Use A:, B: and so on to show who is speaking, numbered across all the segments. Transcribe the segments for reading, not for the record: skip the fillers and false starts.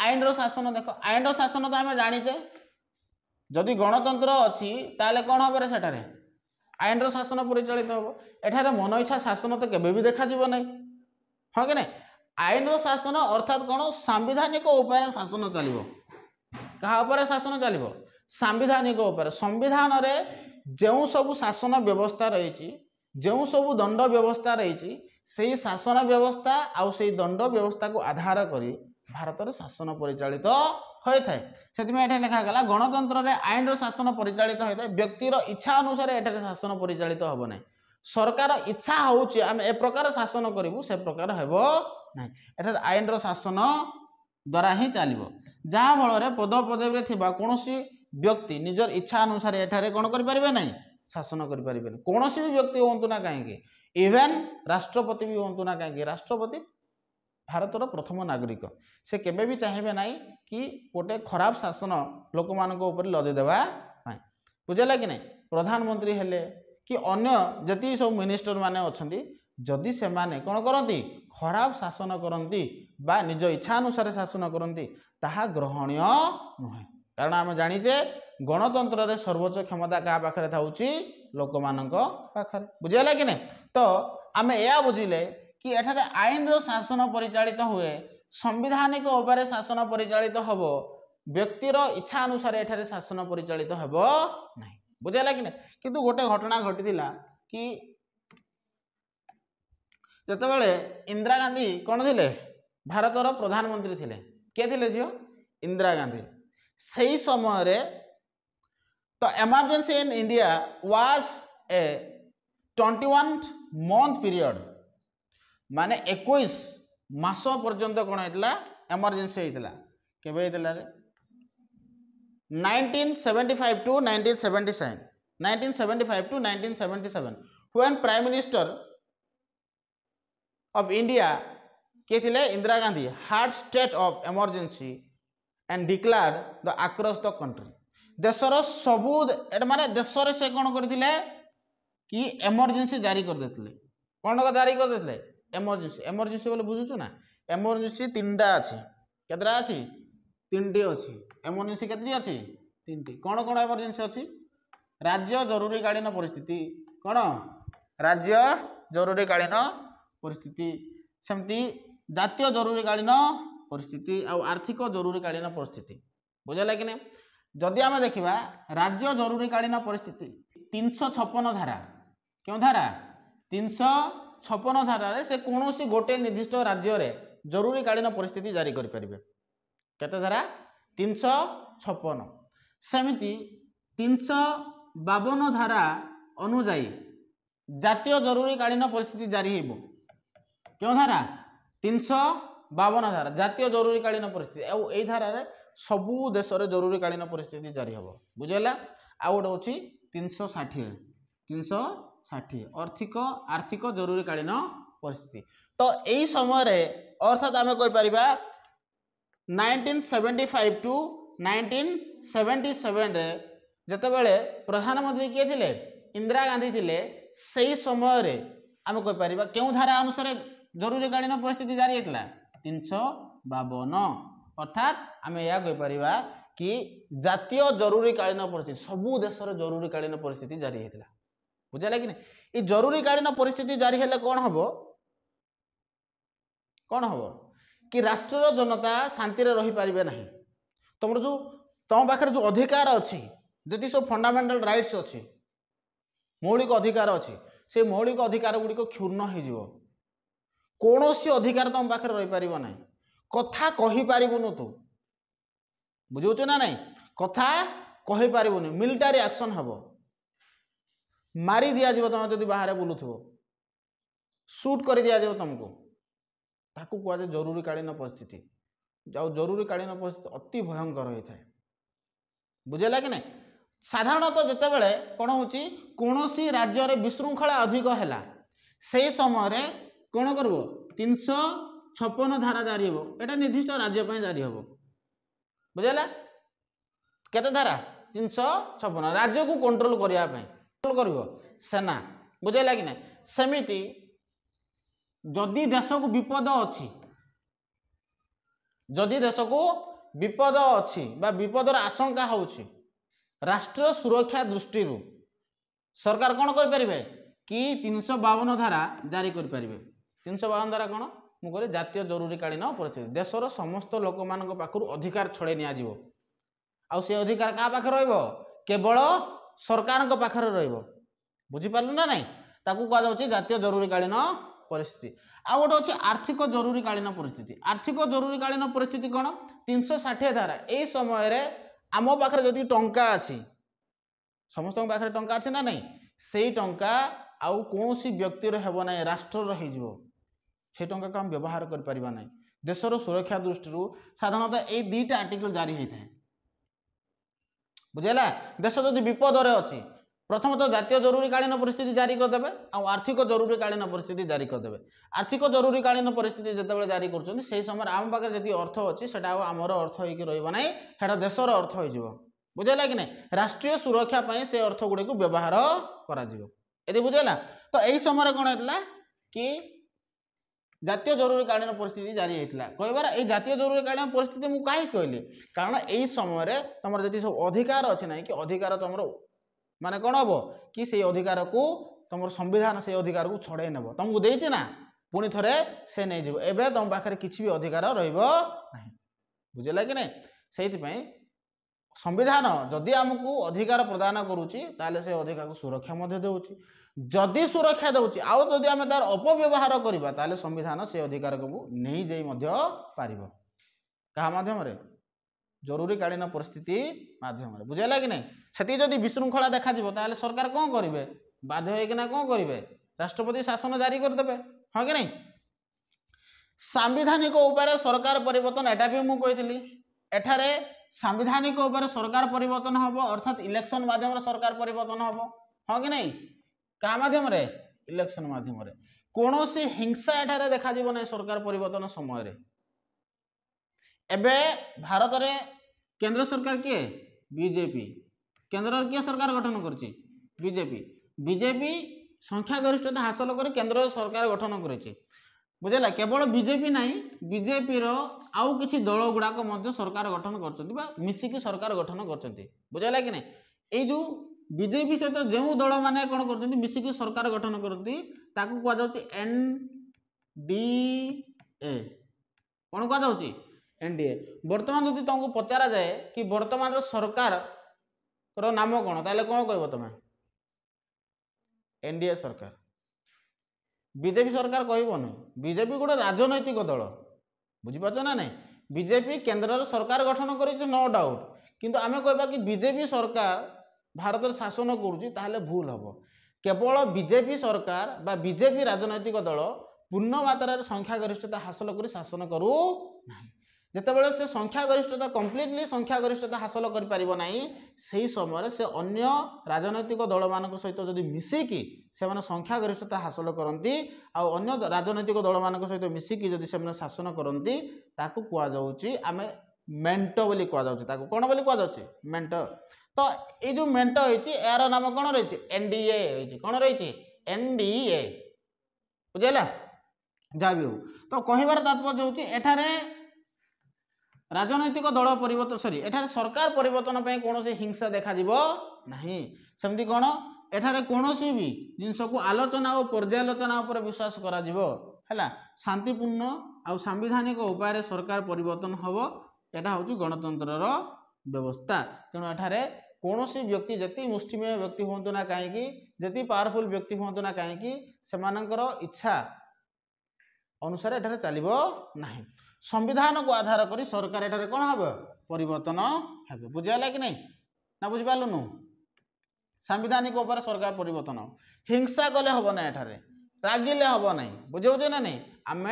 A: आईन शासन देख आईन शासन तो आम जाचे जदि गणतंत्र अच्छी ताले कौन हम सेठारे आईन शासन परिचालित हम एठारे मन इच्छा शासन तो केबे भी देखा जीव नहीं हाँ कि नहीं आईन शासन अर्थात कौन सांविधानिक उपाय शासन चलो क्या शासन चलो सांविधानिक उपाय संविधान रे जो सब शासन व्यवस्था रही जो सब दंड व्यवस्था रही से शासन व्यवस्था आउ से दंड व्यवस्था को आधार करी भारत में शासन परिचालित होता है से लिखा गला गणतंत्र में आईन शासन परिचालित होता है व्यक्तिर इच्छा अनुसार एठारे शासन परिचालित हम ना सरकार इच्छा होची आम ए प्रकार शासन करूँ से प्रकार हेब ना एठारे आईन शासन द्वारा ही चलो जहाँ फल पद पदवी थिबा कौनसी व्यक्ति निजर इच्छा अनुसार एठारे कौन करें ना शासन करें कौन भी व्यक्ति हूँ ना कहीं इवेन राष्ट्रपति भी हूँ ना कहीं राष्ट्रपति भारतर प्रथम नागरिक से केबे भी चाहिए ना कि गोटे खराब शासन लोक मान लदेदेवा बुझेगा कि नहीं प्रधानमंत्री हेले कि अन्य जति सब मिनिस्टर माने अच्छा जदि से माने कौन करती खराब शासन करती बा निज इच्छा अनुसार शासन करती ताहा ग्रहणीय नुहे कारण आम जाचे गणतंत्र रे सर्वोच्च क्षमता क्या पाखे था लोक मान पाखे बुझेगा कि नहीं तो आम या बुझिले कि एठारे आईन शासन परिचालित हुए संविधानिक उपाय शासन परिचालित हम व्यक्तिर इच्छा अनुसार एठारे शासन परिचालित हम ना बुझेगा कि नहीं किंतु गोटे घटना घटी कि जितेबाला इंदिरा गांधी कौन थे भारतर प्रधानमंत्री थे किए थे झील इंदिरा गांधी से ही समय तो emergency in India was a 21 month period माने 21 मास पर्यंत कौन होता एमरजेंसी होता केबे होता 1975 to 1977 1975 to 1977 when prime minister of India किए थे Indira Gandhi had state of emergency and declared the across the country देशर सबू माने देश से कौन करते कि एमरजेंसी जारी कर देते कौन जारी कर देते एमरजेंसी एमरजेंसी बोले बुझुचु ना एमरजेंसी 3टा अच्छी केतरा अच्छी 3टी अच्छी एमरजेंसी केतरी अच्छी 3टी कौन कौन एमरजेंसी अच्छी राज्य जरूरीकालीन परिस्थिति कौन राज्य जरूरीकालीन परिस्थिति सेमती जातीय जरूरीकालीन परिस्थिति आ आर्थिक जरूरीकालीन परिस्थिति बुझेगा कि नहीं जदि आम देखा राज्य जरूरीकालीन परिस्थिति 356 धारा क्यों धारा 356 धारा से कौन सी गोटे निर्दिष्ट राज्य रे जरूरीकालीन परिस्थिति जारी करें केते धारा 356 सेमिति 352 धारा अनुजाई जातीय जरूरीकालीन परिस्थिति जारी हो क्यों धारा 352 धारा जातीय जरूरीकालीन परिस्थिति आ यही धारा रे सबू देश रे जरूरीकालीन परिस्थिति जारी हम बुझेगा आउ गोटे हूँ 360 आर्थिक जरूरीकालीन परिस्थिति तो यही समय अर्थात आम कहीपर 1975 टू 1977 रे जितेबाला प्रधानमंत्री किए थे इंदिरा गांधी थे से समय आम कहीपर क्यों धारा अनुसार जरूरीकालीन परिस्थिति जारी होता 352 अर्थात आम यह कहीपर कि जातीय जरूरीकालीन परिस्थिति सबू देश जरूरीकालीन परिस्थिति जारी होता बुझेगा कि नहीं ये जरूरीकालीन परिस्थिति जारी हेले कौन हम कि राष्ट्र जनता शांति रही पारे ना तुम जो तुम पाखे जो अधिकार अच्छी जी सब फंडामेंटल राइट्स अच्छी मौलिक अधिकार अच्छी से मौलिक अधिकार गुड़िक क्षुण्ण हो कौन सी अधिकार तुम पाखे रही पार ना कथा कहीपरुन तू बुझे ना नहीं कथा कहीपरुन मिलिटारी एक्शन हम मारी दिया तुम जब बाहर बुलूथो सुट कर दिया तुमको ताकू कहुए जरूरीकालीन परिस्थिति जरूरीकालीन परिस्थिति अति भयंकर होता है बुझेगा कि नहीं साधारणतः जितेबाला कौन हो कौन सी राज्य में विशृंखला अधिक है से समय कौन कर 356 धारा जारी हो एटा निर्दिष्ट राज्य जारी हम बुझेगा केते धारा 356 राज्य को कंट्रोल करने कर सेना बुझेगा कि नहीं सेमिति जदि देश को विपद अच्छी जदि देश को विपद अच्छी विपदर आशंका होउछि राष्ट्र सुरक्षा दृष्टि सरकार कौन करें कि 352 धारा जारी करें 352 धारा कौन मुझे जातीय जरूरीकालीन परिस्थिति देशर समस्त लोक मान पाखु अधिकार छड़े नि आउ से अधिकार क्या पाखे केवल सरकार पाखे बुझीपार ना नहीं ताकू कहुच्छे जातीय जरूरीकालीन परिस्थिति आ गोटे अच्छे आर्थिक जरूरीकालीन परिस्थिति आर्थिक जरूरीकालीन परिस्थिति कौन 360 धारा यही समय आम पाखे जदि टंका अच्छी समस्त पाखे टंका अच्छी ना नहीं से टंका आउ कौन व्यक्तिर हेब ना राष्ट्र से टंका को हम व्यवहार कर ना देशर सुरक्षा दृष्टि साधारणतः यही दुईटा आर्टिकल जारी होता है बुझेगा देश जदि विपदरे अच्छी प्रथमतः जातीय जरूरीकालीन परिस्थिति जारी करदे और आर्थिक जरूरीकालीन परिस्थिति जारी करदे आर्थिक जरूरीकालीन परिस्थिति जिते जारी कर समय आम पाखे जी अर्थ अच्छी से आमर अर्थ होना देशर अर्थ हो बुझेगा कि नहीं राष्ट्रीय सुरक्षा से अर्थ गुड़ी को व्यवहार कर बुझेगा तो यही समय कौन होता कि जातीय जरूरीकालीन परिस्थिति जारी होता कहबार ये जातीय जरूरीकालीन परिस्थिति मुझे कहीं कहली कारण यही समय तुम जी सब अधिकार अच्छी ना कि अधिकार तुम माने कौन हम कि से अधिकार को तुम संविधान से अधिकार को छड़े नब तुमको देती ना पुणी थे से नहीं जीव एवं तुम पाखे किसी भी अधिकार रहा बुझेगा कि नहीं से संविधान जदि आमको अधिकार प्रदान करुच्ची से अधिकार को सुरक्षा देउछि जदि सुरक्षा देउछि आउ जदि आम तार अपव्यवहार करबा ताले संविधान से अधिकार को नहीं जाई मध्य पारिबो कहा माध्यम रे जरूरीकालीन परिस्थिति माध्यम रे बुझेला कि नहीं सेति जदि विशृंखला देखा जिवो ताले सरकार कौन करिवे बाध्य होइकिना कौन करिवे राष्ट्रपति शासन जारी कर देबे हां कि नहीं सांविधानिक उपाय सरकार परिवर्तन एटा भी मु कहितली एठारे सांविधानिक उपाय सरकार परिवर्तन हबो अर्थात इलेक्शन माध्यम सरकार परिवर्तन हबो हां कि नहीं क्या माध्यम रे इलेक्शन माध्यम रे कौन सी हिंसा एठारे देखा जीव ना सरकार परिवर्तन समय रे एबे भारत रे केंद्र सरकार किए बीजेपी केंद्र किए सरकार गठन करछि बीजेपी बीजेपी संख्या गरिष्ठता हासिल कर केंद्र सरकार गठन करेछि बुझेला केवल बीजेपी नहीं बीजेपी रो आउ किछि दल गुड़ाक मध्य सरकार गठन करछन्ति बा मिसिकी सरकार गठन करछन्ति बुझेला कि नहीं ए जो बीजेपी सहित जो दल मैंने कौन कर मिसिकी सरकार गठन करती ताकू कह जाउछि एनडीए कौन कह जाउछि एनडीए वर्तमान जदि तुमको पचारा जाए कि वर्तमान सरकार रो नाम कौन ताले कौन कहबो तमे एनडीए सरकार बीजेपी सरकार कहबोनी बीजेपी गोटे राजनैतिक दल बुझीपार ना नहीं बीजेपी केंद्र सरकार गठन कर नो डाउट किंतु आमे कहबा कि बीजेपी सरकार भारत शासन करुच्ची ताहले भूल हम केवल बीजेपी सरकार बा बीजेपी राजनैतिक दल पूर्ण मात्रा संख्या गरिष्ठता हासिल कर शासन करू नहीं जितेबाला से संख्या गरिष्ठता कम्प्लीटली संख्या गरिष्ठता हासिल कर समय से अन्य राजनैतिक दल मान सहित जदि मिसिकी से संख्या गरिष्ठता हासिल करती अन्य राजनैतिक दल मान सहित मिसिकी जदि से शासन करती ताकू कहुच्छी आम मेंट बोली कहुच्छे कौन बोली कहुच्छे मेंट तो ये जो मेंट होती यार नाम कौन रही एनडीए रही कौन रही एनडीए बुझेगा जहाँ भी हो तो कहबार तात्पर्य होची एठारे राजनैतिक दल परिवर्तन सॉरी एठारे सरकार परिवर्तन पे कौन हिंसा देखा नहीं सेमती कौन एठारे कौन भी जिनस को आलोचना और पर्यालोचना उपर विश्वास करा है शांतिपूर्ण आ सांविधानिक उपाय सरकार परिवर्तन हम एटा हूँ गणतंत्र व्यवस्था तेणु एठारे कौन सी व्यक्ति जति मुष्टिमेय व्यक्ति हूँ ना कहीं जति पावरफुल व्यक्ति हूँ ना कहीं से इच्छा अनुसार एठारे चलिबो नहीं संविधान को आधार करी सरकार एठारे कौन हम परिवर्तन हे बुझेगा कि नहीं ना बुझिपारलुनु सांविधानिक उपर सरकार परिवर्तन हिंसा कले हम ना एठारे रागिले हम ना बुझे ना नहीं आम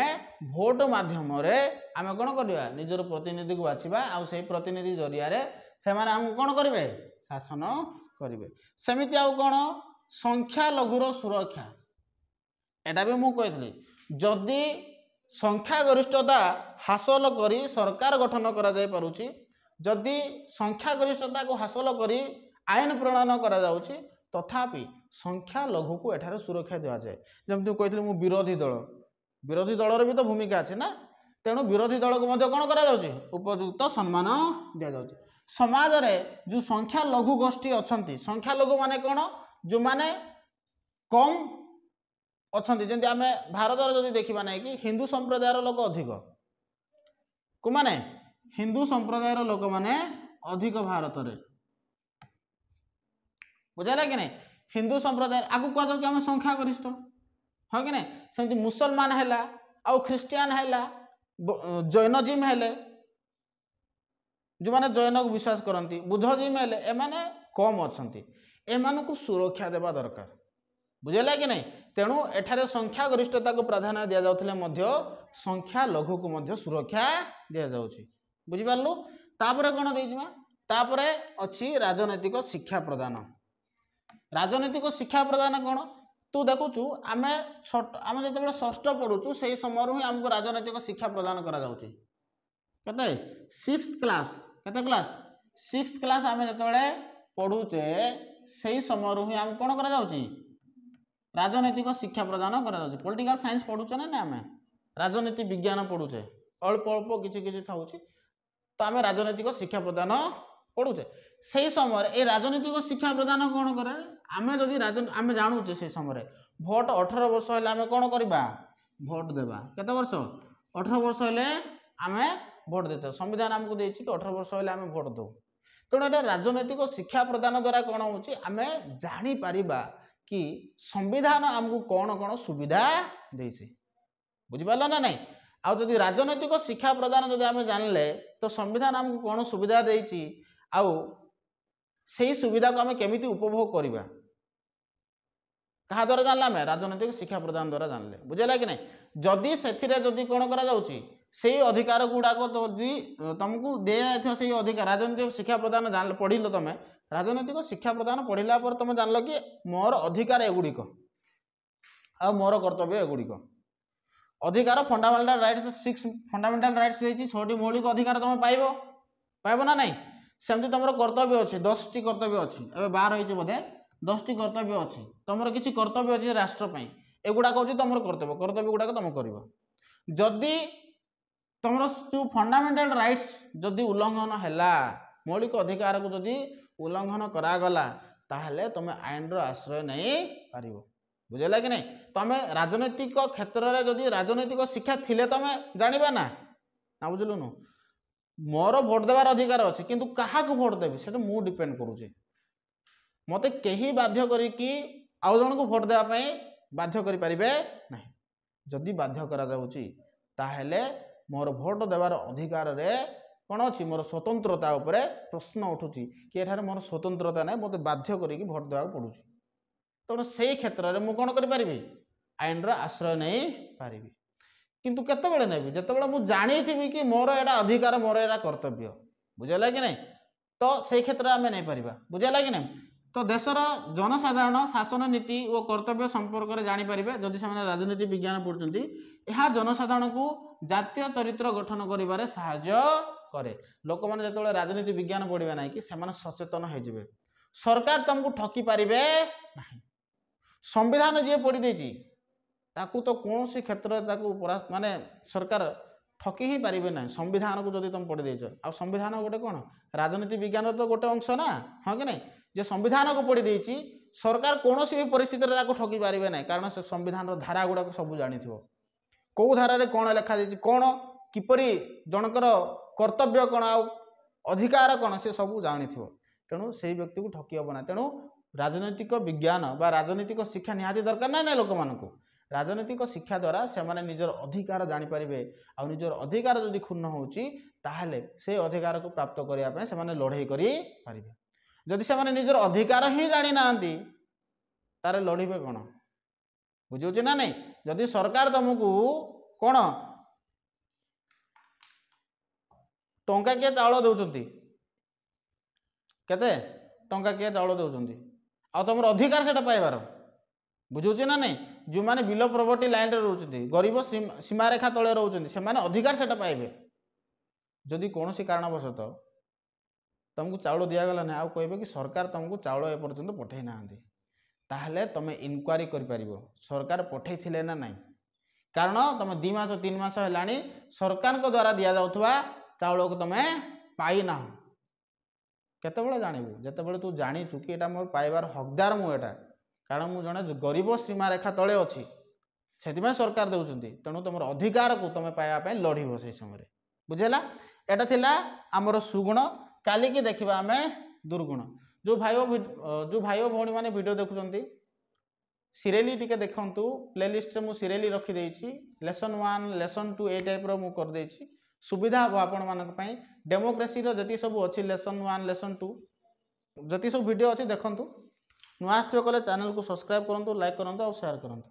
A: भोट माध्यम आम कौन करवा निजर प्रतिनिधि को बाछिबा आ से प्रतिनिधि जरिया से आमको कौन करेंगे शासन करेंगे सेमिति आउ कौन संख्या लघुर सुरक्षा एटा भी मुझे कही जदि संख्या गरिष्ठता हासिल करी सरकार गठन करा जाय पारुछि जदि संख्या गरिष्ठता को हासिल करी आईन प्रणयन करा जाउछि तथापि संख्या लघु को एठारे सुरक्षा दिया जाए जमती कही विरोधी दल भी तो भूमिका अच्छे ना तेणु विरोधी दल को मध्य कौन करा जाउची उपयुक्त सम्मान दिया जाउची। समाज रे जो संख्या लघु गोष्ठी अछंती संख्या लघु माने कौन जो माने कम अछंती जेंति आमे भारत रे जदी देखिबा नै कि हिंदू संप्रदायर लोक अधिक को माने हिंदू संप्रदायर लोक माने अधिक भारत रे बुझाला कि नहीं हिंदू संप्रदाय आगु कह जाउची हम संख्या गरिष्ठ हाँ कि नहीं सेमती मुसलमान हैला आउ ख्रिस्टियन हैला जैनजिम हेले जो माने जैन को विश्वास करती बुद्धजिम हेले एमाने कम अछंती एमानकु सुरक्षा देवा दरकार बुझेला कि नहीं तेणु एठारे संख्या गरिष्ठता को प्राधान्य दिया जाउथिले मध्य संख्या लघु को मध्य सुरक्षा दिया जाउची बुझि पारलु तापरे कोन देइछिमा तापरे अछि राजनैतिक शिक्षा प्रदान राजनैतिक शिक्षा प्रदान कौन तू देखुचु आमे आमे जतबेले षष्ठ पढुचु सेही समय ही हमको राजनैतिक शिक्षा प्रदान करा जाउची केते 6th क्लास केते क्लास 6th क्लास आमे जतबेले पढुचे सेही समय ही हम कोन करा जाउची राजनैतिक शिक्षा प्रदान करा जाउची पॉलिटिकल साइंस पढुचे ना आमे राजनीति विज्ञान पढुचे अल्प अल्प किछि किछि थाउची तो आमे राजनैतिक शिक्षा प्रदान पढुचे सेही समय ए राजनीतिक शिक्षा प्रदान कौन करे आमे जदि आमे जानूचे से समय भोट 18 वर्ष हेले आमे कौन करबा भोट देबा केते वर्ष 18 वर्ष हेले आमे भोट देते संविधान हमको देछि कि 18 वर्ष हेले आमे भोट दो तेणु एटा राजनैतिक शिक्षा प्रदान द्वारा कौन होछि आमे जानि परिबा कि संविधान हमको कौन कौन सुविधा देछि बुझि पारलो ना नहीं आ जदि राजनैतिक शिक्षा प्रदान जदि आमे जानले तो संविधान हमको कौन सुविधा देछि आउ सेही सुविधा को आमे केमिति उपभोग करिबा कहा द्वारा जानला में राजनैतिक शिक्षा प्रदान द्वारा जानले बुझेला कि नहीं जदि सेथिरे जदि कोन करा जाउची सेही अधिकार गुडा को जदि तुमको दे जायथो सेही अधिकार राजनैतिक शिक्षा प्रदान जान पढिलो तमे राजनैतिक शिक्षा प्रदान पढिला पर तुम जानलो कि मोर अधिकार एगुडी को आ मोर कर्तव्य एगुडी को अधिकार फंडामेंटल राइट्स 6 फंडामेंटल राइट्स देछि 6टी मौलिक अधिकार तुम पाइबो ना नहीं सेमती तुम कर्तव्य अच्छी 10टी कर्तव्य अच्छी ए 12 होइछ बोधे 10टी कर्तव्य अच्छी तुम किसी कर्तव्य अच्छी राष्ट्रपाई एगुड़ा हूँ तुम कर्तव्य कर्तव्य गुड़ाक तुम कर जदि तुम जो फंडामेंटल राइट्स जदि उल्लंघन है मौलिक अधिकार को जदि उल्लंघन करागला ताहले तुम आईन रो आश्रय नहीं पार बुझेगा कि नहीं तुम राजनैतिक क्षेत्र में जदि राजनैतिक शिक्षा थिले तुम जानिबा ना बुझलुनु मोर भोट देवार अधिकार अच्छे किंतु कहा को भोट देवी से मु डिपेंड करुचे मते कहीं बाध्य करिकी आउ जन को भोट देवाई बाध्य करि परिबे नहीं जदि बाध्य करा जाउची ताहेले मोर भोट देवार अधिकार रे कौन अच्छी मोर स्वतंत्रता उपरे प्रश्न उठुची कि एठारे मोर स्वतंत्रता नहीं मते बाध्य करिकी भोट देवा पड़ुची तेणु से क्षेत्र में मुझे कौन करि आईन रो आश्रय नहीं पारि किंतु केतेबेले नेबी जेतेबेले मु जानी थी कि मोर एटा अधिकार मोर एटा कर्तव्य बुझेला कि नहीं तो से क्षेत्र में नहीं पारिबा बुझेला कि नहीं तो देशर जनसाधारण शासन नीति और कर्तव्य संपर्क में जानी पारिबे जदि से राजनीति विज्ञान पढ़ुचंती यह जनसाधारण को जातीय चरित्र गठन करिबारे सहायता करे लोक माने जेतेबेले राजनीति विज्ञान पढ़िबे नाही कि सेमाने सचेतन हो जिवे सरकार तुमको ठकी पारिबे नाही संविधान जे पढ़ी देछि ताकू तो कौन सी क्षेत्र माने सरकार ठकी ही पारिबे ना संविधान को जदि तुम पढ़ी देछ आ संविधान गोटे कौन राजनीति विज्ञान तो गोटे अंश ना हाँ कि नहीं जे संविधान को पढ़ी देछि सरकार कौन सी भी परिस्थिति में ठकी पारिबे ना कारण से संविधान धारा गुड़ाक सब जानी कौ धारा रे कौन लिखा जाइछि कौन किपरि जनकर कर्तव्य कौन आ अधिकार कौन से सब जानी तेणु से व्यक्ति को ठकी हम ना तेणु राजनैतिक विज्ञान बा राजनैतिक शिक्षा निहाती दरकार ना लोक मानक राजनैतिक शिक्षा द्वारा से माने निजर अधिकार जानीपारे आ निजर अधिकार जदि क्षुण्ण होची ताहले से अधिकार को प्राप्त करने से माने लड़ाई करें जदि से माने निजर अधिकार ही जानी नांती तारे लड़े कौन बुझे ना नहीं जदि सरकार तुमको कौन टंका किए चाउल दौरान केते टंका किए चाउल दौरान आ तुम अधिकार से पाइबार बुझे ना नहीं जो मैंने बिलो प्रॉपर्टी लाइन रे रोचंती गरीब सीमारेखा तले रोचंती से माने अधिकार सेटा पाइबे जदि कौन सी कारणवशतः तुमको चाउल दिगला ना आगे कि सरकार तुमको चाउल एपर्यंत पठे ना ताहले तुम इनक्वारी कर सरकार पठे ना नहीं कारण तुम 2 मास 3 मास है सरकार द्वारा दि जाऊा चाउल को तुम पाईना केतबेले जानबू जितेबाला तू जाचु कि यहाँ मोर पाइबार हकदार मुझे कारण मुझे जड़े गरीब सीमा रेखा तले अच्छी से सरकार दौरान तेणु तुम अधिकार को तुम पाइबा लड़ब से समय बुझेगा यहाँ थिला आमर सुगुण काली की देखा आम दुर्गुण जो भाई भौणी मैंने वीडियो देखुं सीरियली टिके देखु प्लेलिस्ट में सीरियली रखीदे लेसन 1 लेसन 2 ए टाइप रो करदे सुविधा हम आपण मानी डेमोक्रेसी जी सब अच्छी लेसन 1 लेसन 2 जी सब वीडियो अच्छी देखु नुआ आसवे कले चैनल को सब्सक्राइब करूँ लाइक करूँ और शेयर करूँ।